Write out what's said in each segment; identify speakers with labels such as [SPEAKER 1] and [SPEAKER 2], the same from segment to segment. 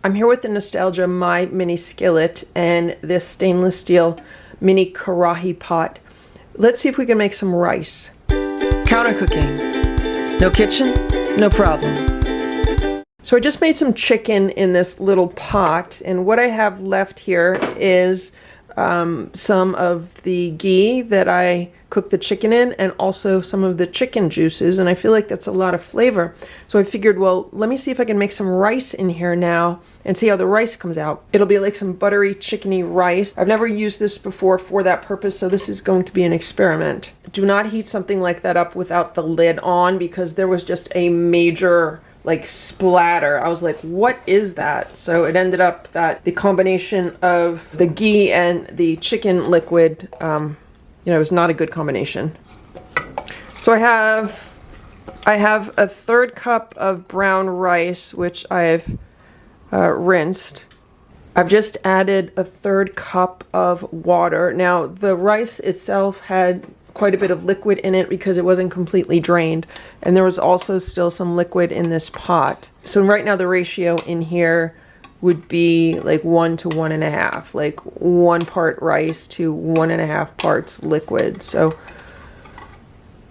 [SPEAKER 1] I'm here with the Nostalgia MyMini Skillet and this stainless steel mini Karahi pot. Let's see if we can make some rice. Counter cooking. No kitchen, no problem. So I just made some chicken in this little pot, and what I have left here is some of the ghee that I cooked the chicken in, and also some of the chicken juices, and I feel like that's a lot of flavor. So I figured, well, let me see if I can make some rice in here now and see how the rice comes out. It'll be like some buttery, chickeny rice. I've never used this before for that purpose, so this is going to be an experiment. Do not heat something like that up without the lid on, because there was just a major like splatter. I was like, what is that? So it ended up that the combination of the ghee and the chicken liquid, it was not a good combination. So I have a 1/3 cup of brown rice, which I've rinsed. I've just added a 1/3 cup of water. Now the rice itself had quite a bit of liquid in it because it wasn't completely drained, and there was also still some liquid in this pot. So right now the ratio in here would be like 1 to 1.5, like 1 part rice to 1.5 parts liquid. So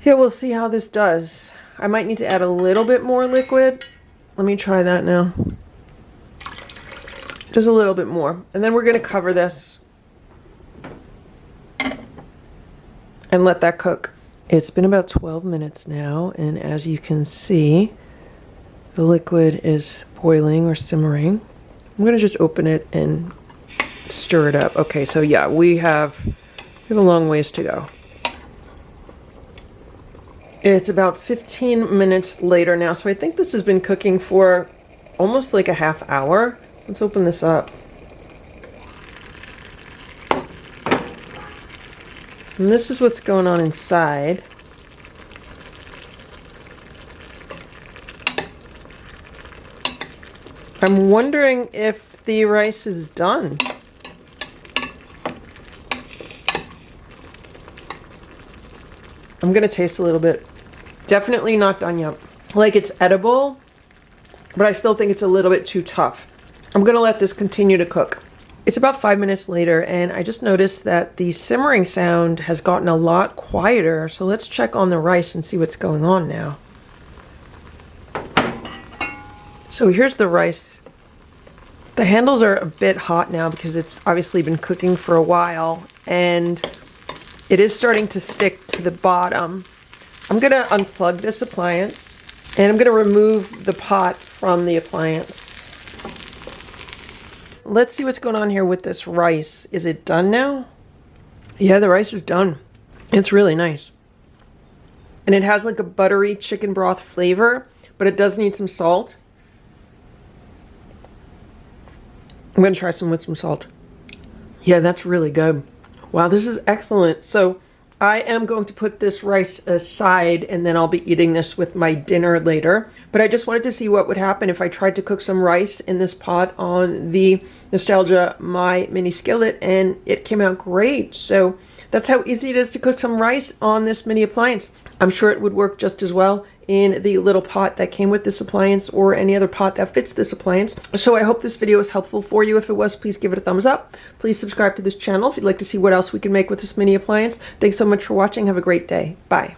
[SPEAKER 1] yeah, we'll see how this does. I might need to add a little bit more liquid. Let me try that now. Just a little bit more, and then we're going to cover this and let that cook. It's been about 12 minutes now, and as you can see, the liquid is boiling or simmering. I'm gonna just open it and stir it up. Okay, so yeah, we have a long ways to go. It's about 15 minutes later now, so I think this has been cooking for almost like a half hour. Let's open this up. And this is what's going on inside. I'm wondering if the rice is done. I'm gonna taste a little bit. Definitely not done yet. Like, it's edible, but I still think it's a little bit too tough. I'm gonna let this continue to cook. It's about 5 minutes later, and I just noticed that the simmering sound has gotten a lot quieter. So let's check on the rice and see what's going on now. So here's the rice. The handles are a bit hot now because it's obviously been cooking for a while, and it is starting to stick to the bottom. I'm gonna unplug this appliance, and I'm gonna remove the pot from the appliance. Let's see what's going on here with this rice. Is it done now? Yeah, the rice is done. It's really nice. And it has like a buttery chicken broth flavor, but it does need some salt. I'm gonna try some with some salt. Yeah, that's really good. Wow, this is excellent. So I am going to put this rice aside, and then I'll be eating this with my dinner later. But I just wanted to see what would happen if I tried to cook some rice in this pot on the Nostalgia MyMini Skillet, and it came out great. So that's how easy it is to cook some rice on this mini appliance. I'm sure it would work just as well in the little pot that came with this appliance, or any other pot that fits this appliance. So I hope this video was helpful for you. If it was, please give it a thumbs up. Please subscribe to this channel if you'd like to see what else we can make with this mini appliance. Thanks so much for watching. Have a great day. Bye.